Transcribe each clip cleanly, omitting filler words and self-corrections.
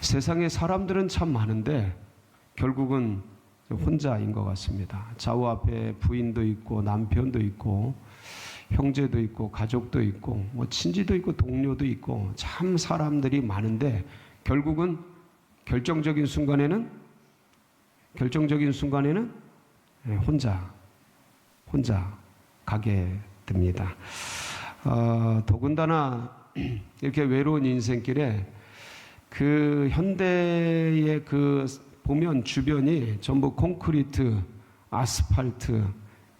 세상에 사람들은 참 많은데 결국은 혼자인 것 같습니다. 좌우 앞에 부인도 있고 남편도 있고 형제도 있고 가족도 있고 뭐 친지도 있고 동료도 있고 참 사람들이 많은데 결국은 결정적인 순간에는 혼자 가게 됩니다. 더군다나 이렇게 외로운 인생길에 그 현대의 그 보면 주변이 전부 콘크리트, 아스팔트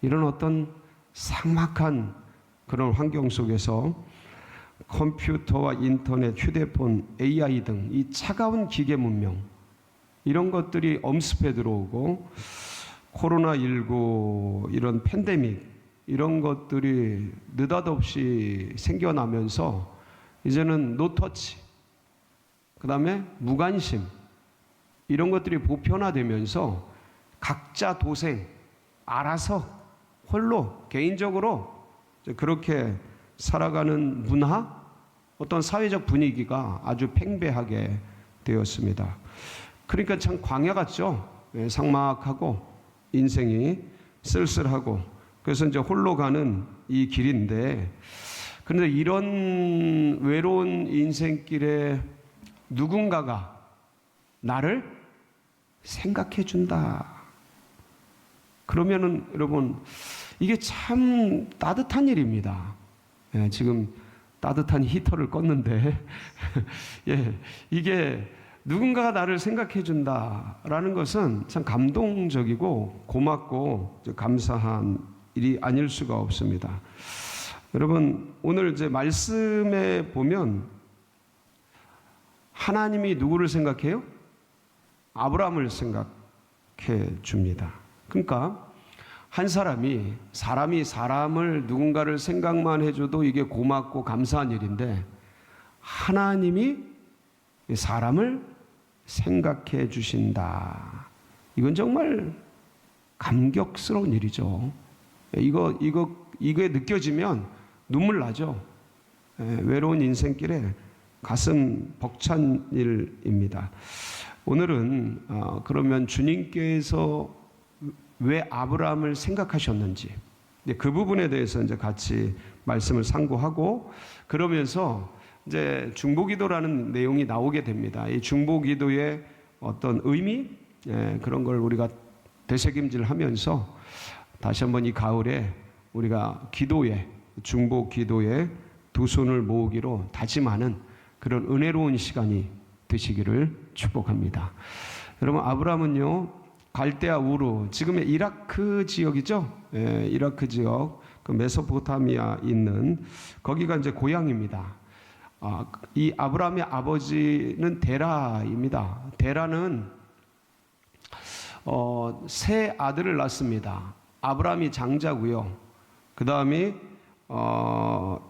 이런 어떤 삭막한 그런 환경 속에서 컴퓨터와 인터넷, 휴대폰, AI 등 이 차가운 기계 문명 이런 것들이 엄습해 들어오고 코로나19 이런 팬데믹 이런 것들이 느닷없이 생겨나면서 이제는 노터치 그 다음에 무관심 이런 것들이 보편화되면서 각자 도생 알아서 홀로 개인적으로 그렇게 살아가는 문화 어떤 사회적 분위기가 아주 팽배하게 되었습니다. 그러니까 참 광야 같죠. 삭막하고 인생이 쓸쓸하고 그래서 이제 홀로 가는 이 길인데 그런데 이런 외로운 인생길에 누군가가 나를 생각해 준다. 그러면은 여러분 이게 참 따뜻한 일입니다. 예, 지금 따뜻한 히터를 껐는데 예, 이게 누군가가 나를 생각해 준다라는 것은 참 감동적이고 고맙고 감사한 일이 아닐 수가 없습니다. 여러분 오늘 이제 말씀에 보면 하나님이 누구를 생각해요? 아브라함을 생각해 줍니다. 그러니까 한 사람이 사람을 누군가를 생각만 해줘도 이게 고맙고 감사한 일인데 하나님이 사람을 생각해 주신다. 이건 정말 감격스러운 일이죠. 이게 느껴지면 눈물 나죠. 외로운 인생길에 가슴 벅찬 일입니다. 오늘은 그러면 주님께서 왜 아브라함을 생각하셨는지 그 부분에 대해서 이제 같이 말씀을 상고하고 그러면서 이제 중보기도라는 내용이 나오게 됩니다. 이 중보기도의 어떤 의미 그런 걸 우리가 되새김질하면서 다시 한번 이 가을에 우리가 중보기도에 두 손을 모으기로 다짐하는 그런 은혜로운 시간이 되시기를 축복합니다. 여러분 아브라함은요 갈대아 우르 지금의 이라크 지역이죠. 이라크 지역 그 메소포타미아 있는 거기가 이제 고향입니다. 이 아브라함의 아버지는 데라입니다. 데라는 세 아들을 낳습니다. 아브라함이 장자고요. 그 다음에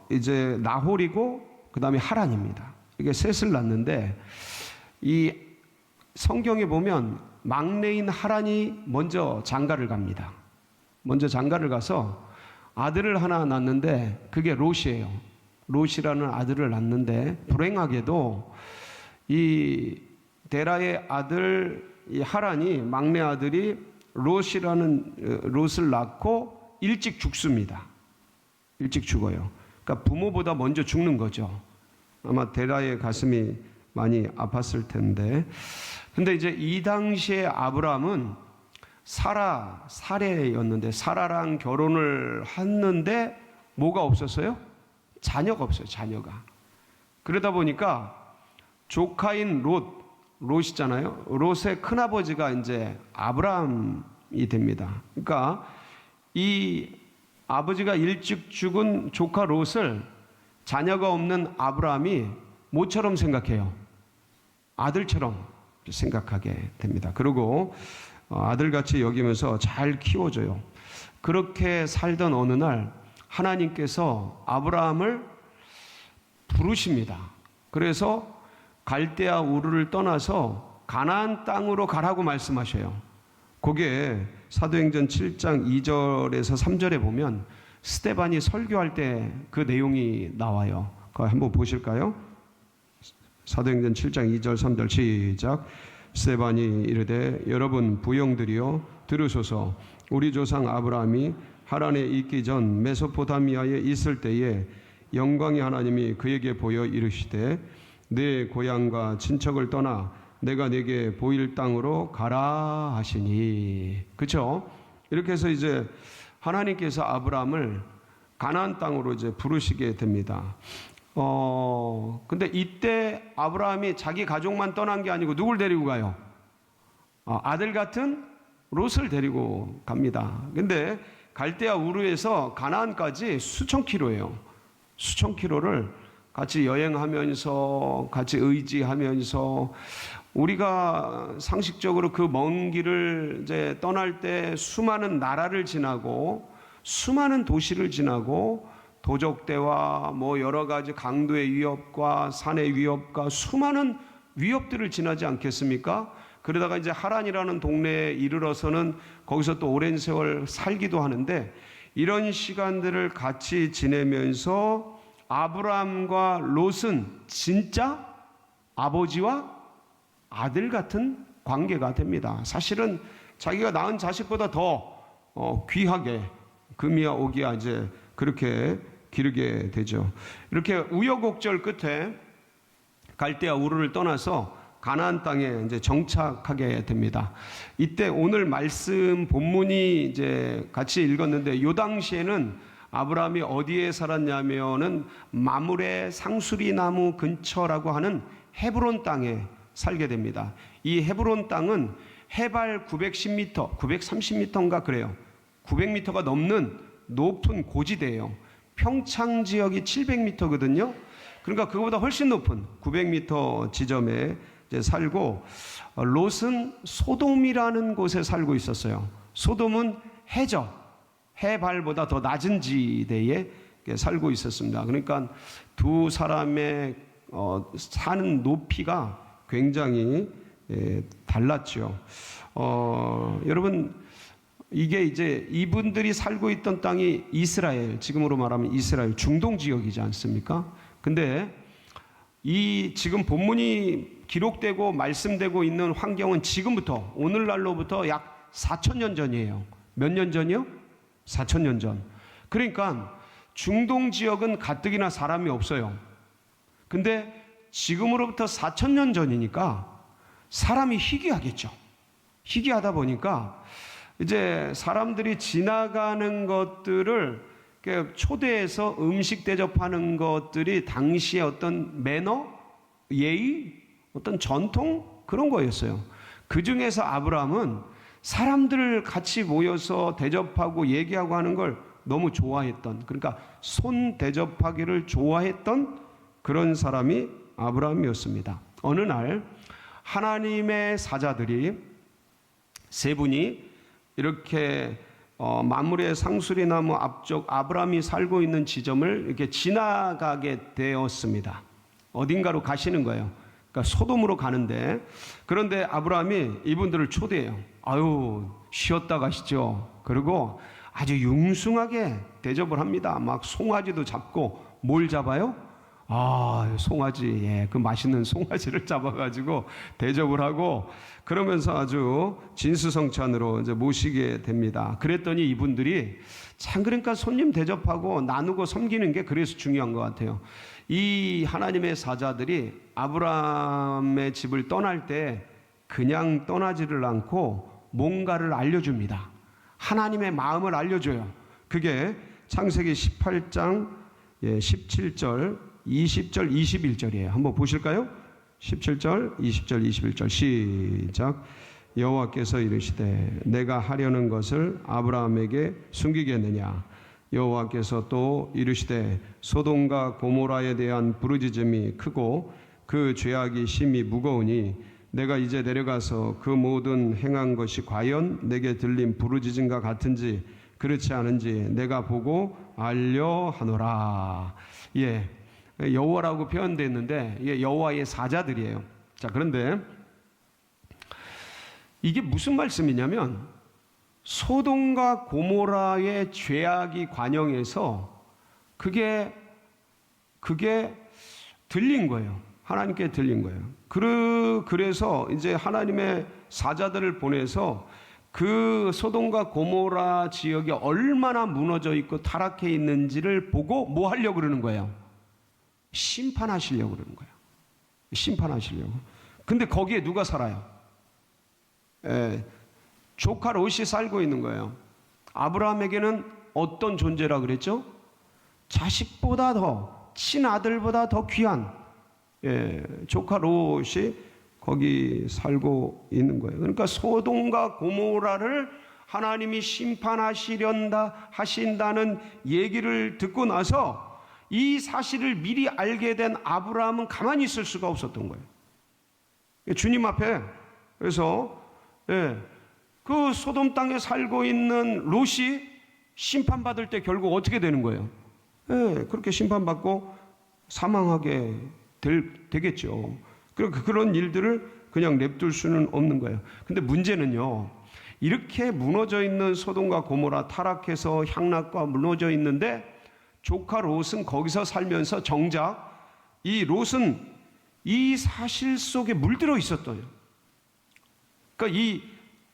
이제 나홀이고 그 다음에 하란입니다. 이게 셋을 낳는데 이 성경에 보면 막내인 하란이 먼저 장가를 갑니다. 먼저 장가를 가서 아들을 하나 낳는데 그게 롯이에요. 롯이라는 아들을 낳는데 불행하게도 이 데라의 아들 이 하란이 막내 아들이 롯을 낳고 일찍 죽습니다. 일찍 죽어요. 그러니까 부모보다 먼저 죽는 거죠. 아마 데라의 가슴이 많이 아팠을 텐데. 근데 이제 이 당시에 아브라함은 사례였는데 사라랑 결혼을 했는데 뭐가 없었어요? 자녀가 없어요. 자녀가. 그러다 보니까 조카인 롯이잖아요. 롯의 큰아버지가 이제 아브라함이 됩니다. 그러니까 이 아버지가 일찍 죽은 조카 롯을 자녀가 없는 아브라함이 뭐처럼 생각해요? 아들처럼 생각하게 됩니다. 그리고 아들같이 여기면서 잘 키워줘요. 그렇게 살던 어느 날 하나님께서 아브라함을 부르십니다. 그래서 갈대아 우르를 떠나서 가나안 땅으로 가라고 말씀하셔요. 거기에 사도행전 7장 2절에서 3절에 보면 스데반이 설교할 때 그 내용이 나와요. 그거 한번 보실까요? 사도행전 7장 2절 3절 시작. 스데반이 이르되 여러분 부형들이여 들으소서. 우리 조상 아브라함이 하란에 있기 전 메소포타미아에 있을 때에 영광의 하나님이 그에게 보여 이르시되 내 고향과 친척을 떠나 내가 네게 보일 땅으로 가라 하시니. 그렇죠? 이렇게 해서 이제 하나님께서 아브라함을 가나안 땅으로 이제 부르시게 됩니다. 근데 이때 아브라함이 자기 가족만 떠난 게 아니고 누굴 데리고 가요? 아들 같은 롯을 데리고 갑니다. 근데 갈대아 우르에서 가나안까지 수천 킬로예요. 수천 킬로를 같이 여행하면서 같이 의지하면서 우리가 상식적으로 그 먼 길을 이제 떠날 때 수많은 나라를 지나고 수많은 도시를 지나고 도적대와 뭐 여러 가지 강도의 위협과 산의 위협과 수많은 위협들을 지나지 않겠습니까? 그러다가 이제 하란이라는 동네에 이르러서는 거기서 또 오랜 세월 살기도 하는데 이런 시간들을 같이 지내면서 아브라함과 롯은 진짜 아버지와 아들 같은 관계가 됩니다. 사실은 자기가 낳은 자식보다 더 귀하게 금이야 오기야 이제 그렇게 기르게 되죠. 이렇게 우여곡절 끝에 갈대아 우르를 떠나서 가나안 땅에 이제 정착하게 됩니다. 이때 오늘 말씀 본문이 이제 같이 읽었는데 요 당시에는 아브라함이 어디에 살았냐면은 마므레 상수리 나무 근처라고 하는 헤브론 땅에 살게 됩니다. 이 헤브론 땅은 해발 910m, 930m인가 그래요. 900m가 넘는 높은 고지대예요. 평창 지역이 700m거든요. 그러니까 그거보다 훨씬 높은 900m 지점에 이제 살고 롯은 소돔이라는 곳에 살고 있었어요. 소돔은 해저, 해발보다 더 낮은 지대에 살고 있었습니다. 그러니까 두 사람의 사는 높이가 굉장히 달랐죠. 여러분 이게 이제 이분들이 살고 있던 땅이 이스라엘, 지금으로 말하면 이스라엘 중동 지역이지 않습니까? 근데 이 지금 본문이 기록되고 말씀되고 있는 환경은 지금부터 오늘날로부터 약 4,000년 전이에요. 몇 년 전이요? 4,000년 전. 그러니까 중동 지역은 가뜩이나 사람이 없어요. 근데 지금으로부터 4,000년 전이니까 사람이 희귀하겠죠. 희귀하다 보니까 이제 사람들이 지나가는 것들을 초대해서 음식 대접하는 것들이 당시의 어떤 매너, 예의, 어떤 전통 그런 거였어요. 그 중에서 아브라함은 사람들 같이 모여서 대접하고 얘기하고 하는 걸 너무 좋아했던, 그러니까 손 대접하기를 좋아했던 그런 사람이 아브라함이었습니다. 어느 날 하나님의 사자들이 세 분이 이렇게 마므레 상수리 나무 앞쪽 아브라함이 살고 있는 지점을 이렇게 지나가게 되었습니다. 어딘가로 가시는 거예요. 그러니까 소돔으로 가는데, 그런데 아브라함이 이분들을 초대해요. 아유, 쉬었다 가시죠. 그리고 아주 융숭하게 대접을 합니다. 막 송아지도 잡고, 뭘 잡아요? 송아지, 예, 그 맛있는 송아지를 잡아가지고 대접을 하고, 그러면서 아주 진수성찬으로 이제 모시게 됩니다. 그랬더니 이분들이 참, 그러니까 손님 대접하고 나누고 섬기는 게 그래서 중요한 것 같아요. 이 하나님의 사자들이 아브라함의 집을 떠날 때 그냥 떠나지를 않고 뭔가를 알려줍니다. 하나님의 마음을 알려줘요. 그게 창세기 18장 17절, 20절, 21절이에요. 한번 보실까요? 17절, 20절, 21절 시작. 여호와께서 이르시되 내가 하려는 것을 아브라함에게 숨기겠느냐. 여호와께서 또 이르시되 소돔과 고모라에 대한 부르짖음이 크고 그 죄악이 심히 무거우니 내가 이제 내려가서 그 모든 행한 것이 과연 내게 들린 부르짖음과 같은지 그렇지 않은지 내가 보고 알려 하노라. 예, 여호와라고 표현되어 있는데 이게 여호와의 사자들이에요. 자, 그런데 이게 무슨 말씀이냐면 소돔과 고모라의 죄악이 관영해서 그게 들린 거예요. 하나님께 들린 거예요. 그래서 이제 하나님의 사자들을 보내서 그 소돔과 고모라 지역이 얼마나 무너져 있고 타락해 있는지를 보고 뭐 하려고 그러는 거예요? 심판하시려고 그러는 거예요. 심판하시려고. 근데 거기에 누가 살아요? 조카 롯이 살고 있는 거예요. 아브라함에게는 어떤 존재라 그랬죠? 자식보다 더, 친아들보다 더 귀한 조카 롯이 거기 살고 있는 거예요. 그러니까 소돔과 고모라를 하나님이 심판하시련다 하신다는 얘기를 듣고 나서 이 사실을 미리 알게 된 아브라함은 가만히 있을 수가 없었던 거예요. 주님 앞에. 그래서 그 소돔 땅에 살고 있는 롯이 심판받을 때 결국 어떻게 되는 거예요? 그렇게 심판받고 사망하게 되겠죠. 그런 일들을 그냥 냅둘 수는 없는 거예요. 근데 문제는요, 이렇게 무너져 있는 소돔과 고모라 타락해서 향락과 무너져 있는데 조카 롯은 거기서 살면서 정작 이 롯은 이 사실 속에 물들어 있었어요. 그러니까 이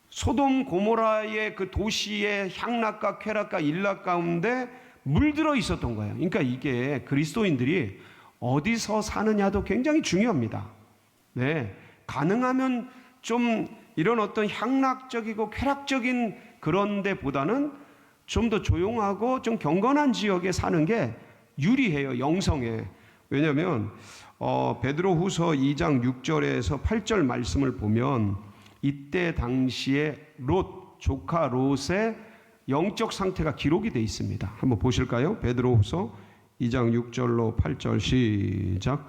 소돔 고모라의 그 도시의 향락과 쾌락과 일락 가운데 물들어 있었던 거예요. 그러니까 이게 그리스도인들이 어디서 사느냐도 굉장히 중요합니다. 가능하면 좀 이런 어떤 향락적이고 쾌락적인 그런 데보다는 좀 더 조용하고 좀 경건한 지역에 사는 게 유리해요, 영성에. 왜냐하면 베드로후서 2장 6절에서 8절 말씀을 보면 이때 당시에 롯, 조카 롯의 영적 상태가 기록이 되어 있습니다. 한번 보실까요? 베드로후서 2장 6절로 8절 시작.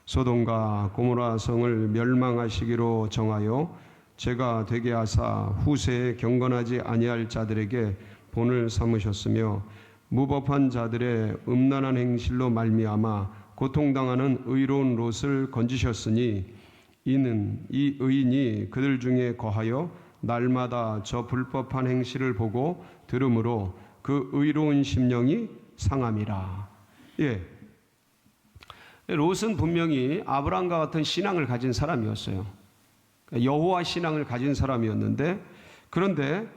소돔과 고모라 성을 멸망하시기로 정하여 제가 되게 하사 후세에 경건하지 아니할 자들에게 본을 삼으셨으며 무법한 자들의 음란한 행실로 말미암아 고통당하는 의로운 롯을 건지셨으니 이는 이 의인이 그들 중에 거하여 날마다 저 불법한 행실을 보고 들으므로 그 의로운 심령이 상함이라. 롯은 분명히 아브라함과 같은 신앙을 가진 사람이었어요. 여호와 신앙을 가진 사람이었는데, 그런데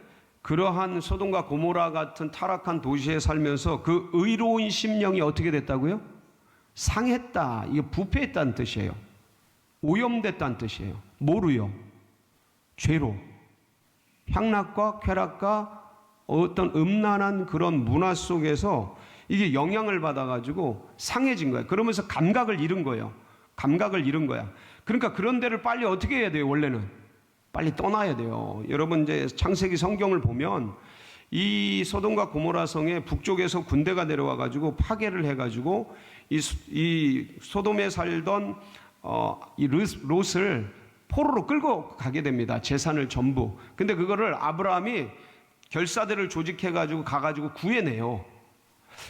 그러한 소돔과 고모라 같은 타락한 도시에 살면서 그 의로운 심령이 어떻게 됐다고요? 상했다. 이게 부패했다는 뜻이에요. 오염됐다는 뜻이에요. 뭐로요? 죄로. 향락과 쾌락과 어떤 음란한 그런 문화 속에서 이게 영향을 받아가지고 상해진 거예요. 그러면서 감각을 잃은 거예요. 감각을 잃은 거야. 그러니까 그런 데를 빨리 어떻게 해야 돼요? 원래는 빨리 떠나야 돼요. 여러분 이제 창세기 성경을 보면 이 소돔과 고모라 성에 북쪽에서 군대가 내려와가지고 파괴를 해가지고 이 소돔에 살던 이 롯을 포로로 끌고 가게 됩니다. 재산을 전부. 근데 그거를 아브라함이 결사대를 조직해가지고 가가지고 구해내요.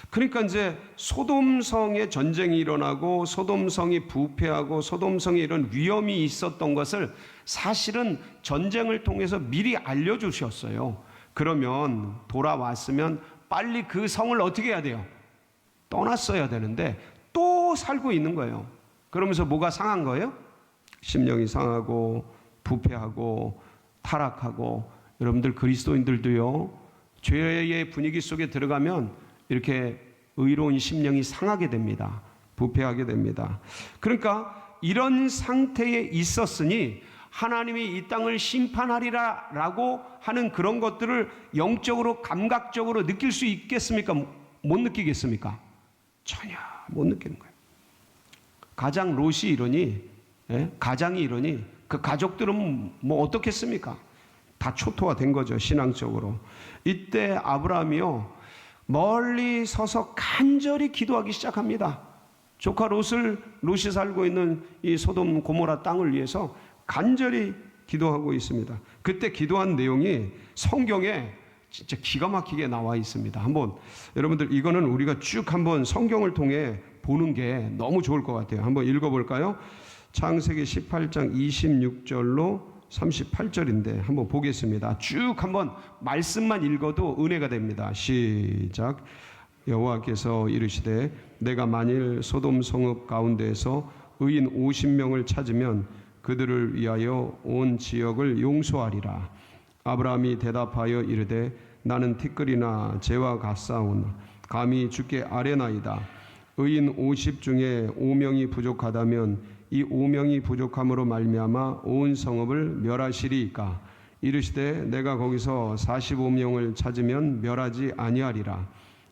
그러니까 이제 소돔성에 전쟁이 일어나고 소돔성이 부패하고 소돔성에 이런 위험이 있었던 것을 사실은 전쟁을 통해서 미리 알려주셨어요. 그러면 돌아왔으면 빨리 그 성을 어떻게 해야 돼요? 떠났어야 되는데 또 살고 있는 거예요. 그러면서 뭐가 상한 거예요? 심령이 상하고 부패하고 타락하고. 여러분들 그리스도인들도요, 죄의 분위기 속에 들어가면 이렇게 의로운 심령이 상하게 됩니다. 부패하게 됩니다. 그러니까 이런 상태에 있었으니 하나님이 이 땅을 심판하리라 라고 하는 그런 것들을 영적으로 감각적으로 느낄 수 있겠습니까? 못 느끼겠습니까? 전혀 못 느끼는 거예요. 가장 롯이 이러니, 가장이 이러니 그 가족들은 뭐 어떻겠습니까? 다 초토화된 거죠, 신앙적으로. 이때 아브라함이요, 멀리 서서 간절히 기도하기 시작합니다. 조카 롯이 살고 있는 이 소돔 고모라 땅을 위해서 간절히 기도하고 있습니다. 그때 기도한 내용이 성경에 진짜 기가 막히게 나와 있습니다. 한번 여러분들 이거는 우리가 쭉 한번 성경을 통해 보는 게 너무 좋을 것 같아요. 한번 읽어볼까요? 창세기 18장 26절로 38절인데 한번 보겠습니다. 쭉 한번 말씀만 읽어도 은혜가 됩니다. 시작. 여호와께서 이르시되 내가 만일 소돔 성읍 가운데에서 의인 50명을 찾으면 그들을 위하여 온 지역을 용서하리라. 아브라함이 대답하여 이르되 나는 티끌이나 재와 같사오나 감히 주께 아뢰나이다. 의인 50 중에 5명이 부족하다면 이 5명이 부족함으로 말미암아 온 성읍을 멸하시리이까. 이르시되 내가 거기서 45명을 찾으면 멸하지 아니하리라.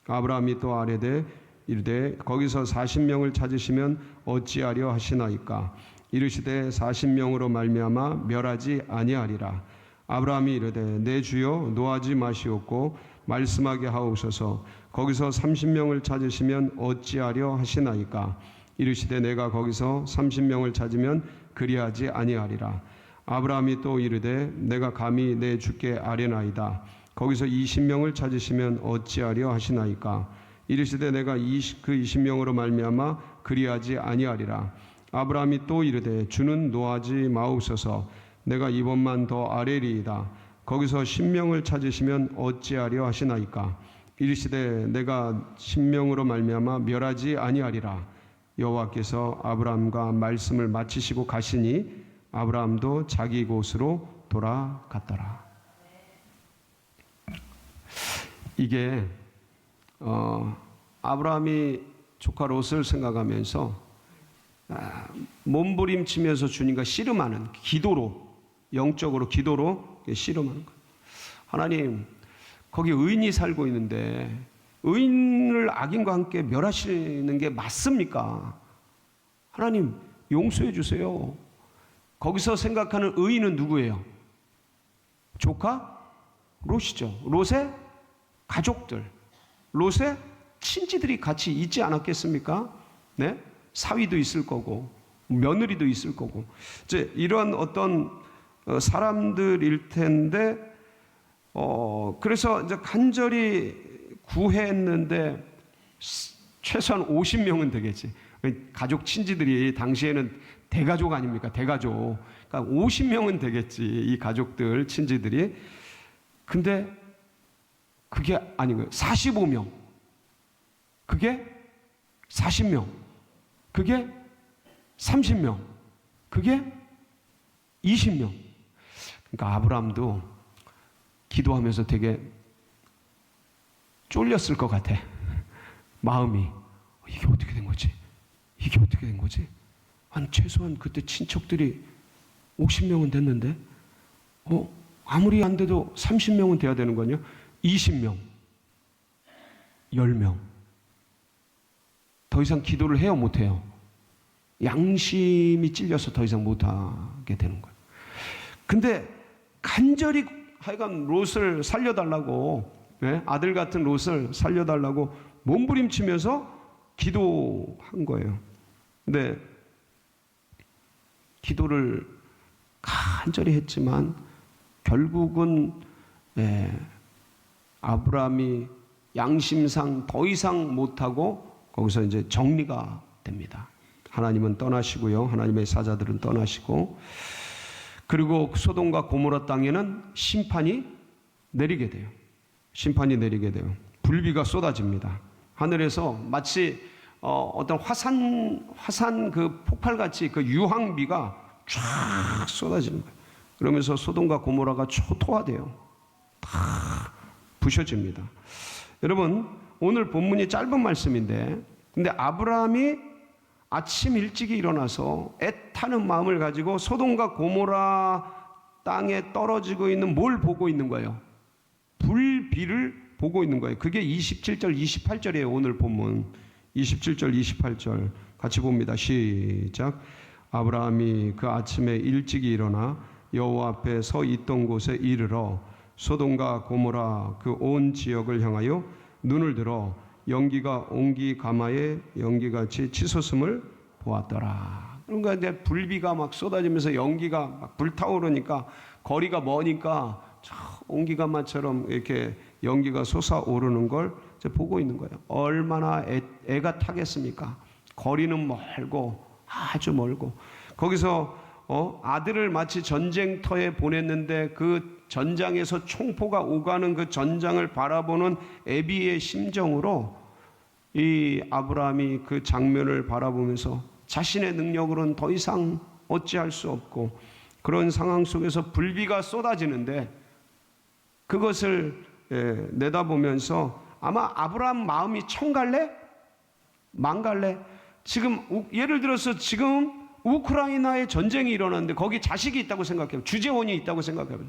아브라함이 또 아뢰되 이르되 거기서 40명을 찾으시면 어찌하려 하시나이까. 이르시되 40명으로 말미암아 멸하지 아니하리라. 아브라함이 이르되 내 주여 노하지 마시옵고 말씀하게 하옵소서. 거기서 30명을 찾으시면 어찌하려 하시나이까. 이르시되 내가 거기서 30명을 찾으면 그리하지 아니하리라. 아브라함이 또 이르되 내가 감히 내 주께 아뢰나이다. 거기서 20명을 찾으시면 어찌하려 하시나이까. 이르시되 내가 그 20명으로 말미암아 그리하지 아니하리라. 아브라함이 또 이르되 주는 노하지 마옵소서. 내가 이번만 더 아뢰리이다. 거기서 10명을 찾으시면 어찌하려 하시나이까. 이르시되 내가 10명으로 말미암아 멸하지 아니하리라. 여호와께서 아브라함과 말씀을 마치시고 가시니 아브라함도 자기 곳으로 돌아갔더라. 이게 아브라함이 조카 롯을 생각하면서 몸부림치면서 주님과 씨름하는 기도로, 영적으로 기도로 씨름하는 거예요. 하나님, 거기 의인이 살고 있는데 의인을 악인과 함께 멸하시는 게 맞습니까? 하나님, 용서해 주세요. 거기서 생각하는 의인은 누구예요? 조카? 롯이죠. 롯의 가족들, 롯의 친지들이 같이 있지 않았겠습니까? 네? 사위도 있을 거고 며느리도 있을 거고 이제 이런 어떤 사람들일 텐데 그래서 이제 간절히 구했는데 최소한 50명은 되겠지. 가족 친지들이 당시에는 대가족 아닙니까? 대가족. 그러니까 50명은 되겠지. 이 가족들 친지들이. 근데 그게 아닌 거예요. 45명. 그게 40명. 그게 30명. 그게 20명. 그러니까 아브라함도 기도하면서 되게 쫄렸을 것 같아. 마음이. 이게 어떻게 된 거지? 이게 어떻게 된 거지? 한 최소한 그때 친척들이 50명은 됐는데 아무리 안 돼도 30명은 돼야 되는 거냐? 20명, 10명. 더 이상 기도를 해요, 못해요? 양심이 찔려서 더 이상 못하게 되는 거예요. 근데 간절히 하여간 롯을 살려달라고, 네? 아들 같은 롯을 살려달라고 몸부림치면서 기도한 거예요. 근데 기도를 간절히 했지만 결국은 아브라함이 양심상 더 이상 못하고 거기서 이제 정리가 됩니다. 하나님은 떠나시고요. 하나님의 사자들은 떠나시고, 그리고 소돔과 고모라 땅에는 심판이 내리게 돼요. 심판이 내리게 돼요. 불비가 쏟아집니다. 하늘에서 마치 어떤 화산 그 폭발같이 그 유황비가 쫙 쏟아지는 거예요. 그러면서 소돔과 고모라가 초토화돼요. 다 부셔집니다. 여러분, 오늘 본문이 짧은 말씀인데, 근데 아브라함이 아침 일찍이 일어나서 애타는 마음을 가지고 소돔과 고모라 땅에 떨어지고 있는 뭘 보고 있는 거예요? 불비를 보고 있는 거예요. 그게 27절, 28절이에요. 오늘 본문 27절, 28절 같이 봅니다. 시작. 아브라함이 그 아침에 일찍이 일어나 여호와 앞에 서 있던 곳에 이르러 소돔과 고모라 그 온 지역을 향하여 눈을 들어 연기가 옹기 가마에 연기같이 치솟음을 보았더라. 그러니까 이제 불비가 막 쏟아지면서 연기가 막 불타오르니까 거리가 머니까 옹기 가마처럼 이렇게 연기가 솟아오르는 걸 이제 보고 있는 거예요. 얼마나 애가 타겠습니까? 거리는 멀고 아주 멀고, 거기서 아들을 마치 전쟁터에 보냈는데 그 전장에서 총포가 오가는 그 전장을 바라보는 애비의 심정으로 이 아브라함이 그 장면을 바라보면서 자신의 능력으로는 더 이상 어찌할 수 없고 그런 상황 속에서 불비가 쏟아지는데 그것을 내다보면서 아마 아브라함 마음이 청갈래? 망갈래? 지금 예를 들어서 지금 우크라이나에 전쟁이 일어났는데 거기 자식이 있다고 생각해요. 주재원이 있다고 생각해요.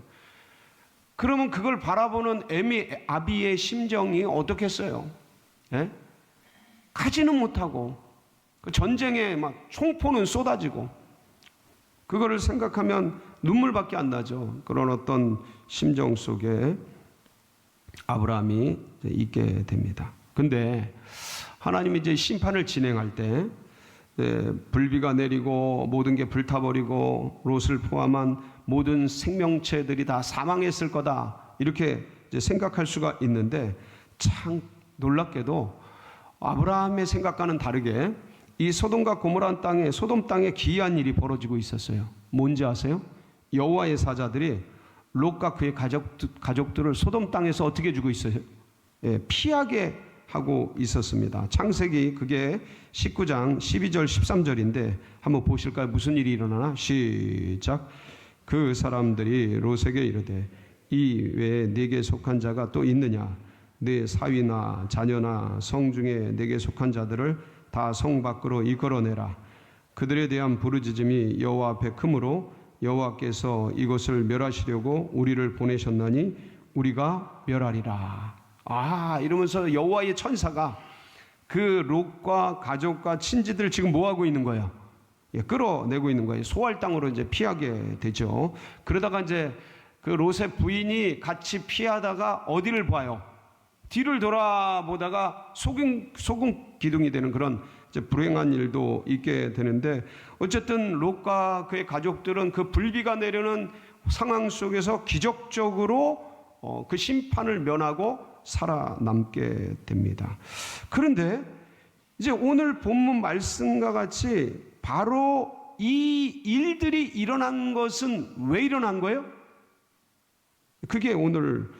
그러면 그걸 바라보는 아비의 심정이 어떻겠어요? 예? 가지는 못하고 그 전쟁에 막 총포는 쏟아지고 그거를 생각하면 눈물밖에 안 나죠. 그런 어떤 심정 속에 아브라함이 있게 됩니다. 근데 하나님이 이제 심판을 진행할 때 불비가 내리고 모든 게 불타버리고 롯을 포함한 모든 생명체들이 다 사망했을 거다 이렇게 이제 생각할 수가 있는데 참 놀랍게도 아브라함의 생각과는 다르게 이 소돔과 고모라 땅에 소돔 땅에 기이한 일이 벌어지고 있었어요. 뭔지 아세요? 여호와의 사자들이 롯과 그의 가족들을 소돔 땅에서 어떻게 주고 있어요? 피하게 하고 있었습니다. 창세기 그게 19장 12절 13절인데 한번 보실까요? 무슨 일이 일어나나? 시작. 그 사람들이 롯에게 이르되 이 외에 네게 속한 자가 또 있느냐? 네 사위나 자녀나 성중에 네게 속한 자들을 다 성 밖으로 이끌어내라. 그들에 대한 부르짖음이 여호와 앞에 크므로 여호와께서 이곳을 멸하시려고 우리를 보내셨나니 우리가 멸하리라. 이러면서 여호와의 천사가 그 롯과 가족과 친지들 지금 뭐 하고 있는 거예요? 끌어내고 있는 거예요. 소알 땅으로 이제 피하게 되죠. 그러다가 이제 그 롯의 부인이 같이 피하다가 어디를 봐요? 뒤를 돌아보다가 소금 기둥이 되는 그런 이제 불행한 일도 있게 되는데 어쨌든 롯과 그의 가족들은 그 불비가 내려는 상황 속에서 기적적으로 그 심판을 면하고 살아남게 됩니다. 그런데 이제 오늘 본문 말씀과 같이 바로 이 일들이 일어난 것은 왜 일어난 거예요? 그게 오늘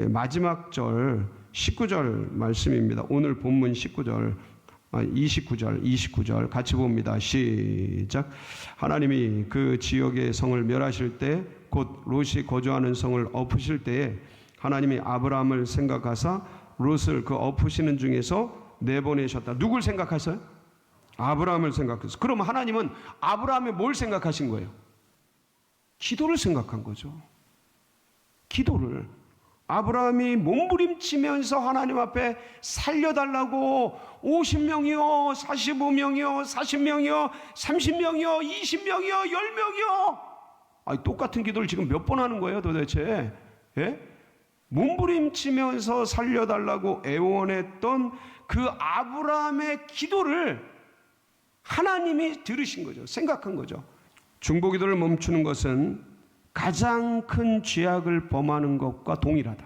마지막 절 19절 말씀입니다. 오늘 본문 29절 같이 봅니다. 시작. 하나님이 그 지역의 성을 멸하실 때 곧 롯이 거주하는 성을 엎으실 때에 하나님이 아브라함을 생각하사 롯을 그 엎으시는 중에서 내보내셨다. 누굴 생각하세요? 아브라함을 생각했어요. 그럼 하나님은 아브라함의 뭘 생각하신 거예요? 기도를 생각한 거죠. 기도를. 아브라함이 몸부림치면서 하나님 앞에 살려달라고 50명이요 45명이요 40명이요 30명이요 20명이요 10명이요 똑같은 기도를 지금 몇 번 하는 거예요 도대체? 몸부림치면서 살려달라고 애원했던 그 아브라함의 기도를 하나님이 들으신 거죠. 생각한 거죠. 중보기도를 멈추는 것은 가장 큰 죄악을 범하는 것과 동일하다.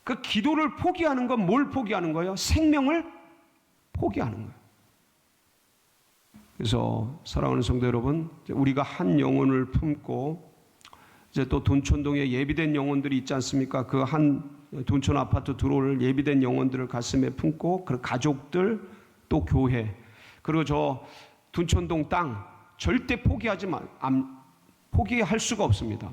그 기도를 포기하는 건 뭘 포기하는 거예요? 생명을 포기하는 거예요. 그래서 사랑하는 성도 여러분, 우리가 한 영혼을 품고 이제 또 둔촌동에 예비된 영혼들이 있지 않습니까? 그 한 둔촌 아파트 들어올 예비된 영혼들을 가슴에 품고 그 가족들 또 교회 그리고 저 둔촌동 땅 절대 포기할 수가 없습니다.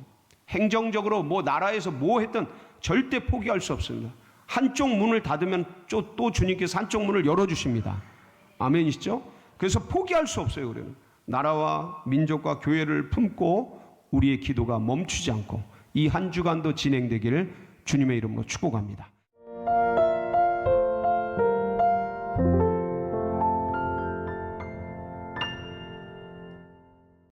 행정적으로 나라에서 뭐 했든 절대 포기할 수 없습니다. 한쪽 문을 닫으면 또 주님께서 한쪽 문을 열어주십니다. 아멘이시죠? 그래서 포기할 수 없어요. 우리는 나라와 민족과 교회를 품고 우리의 기도가 멈추지 않고 이 한 주간도 진행되기를 주님의 이름으로 축복합니다.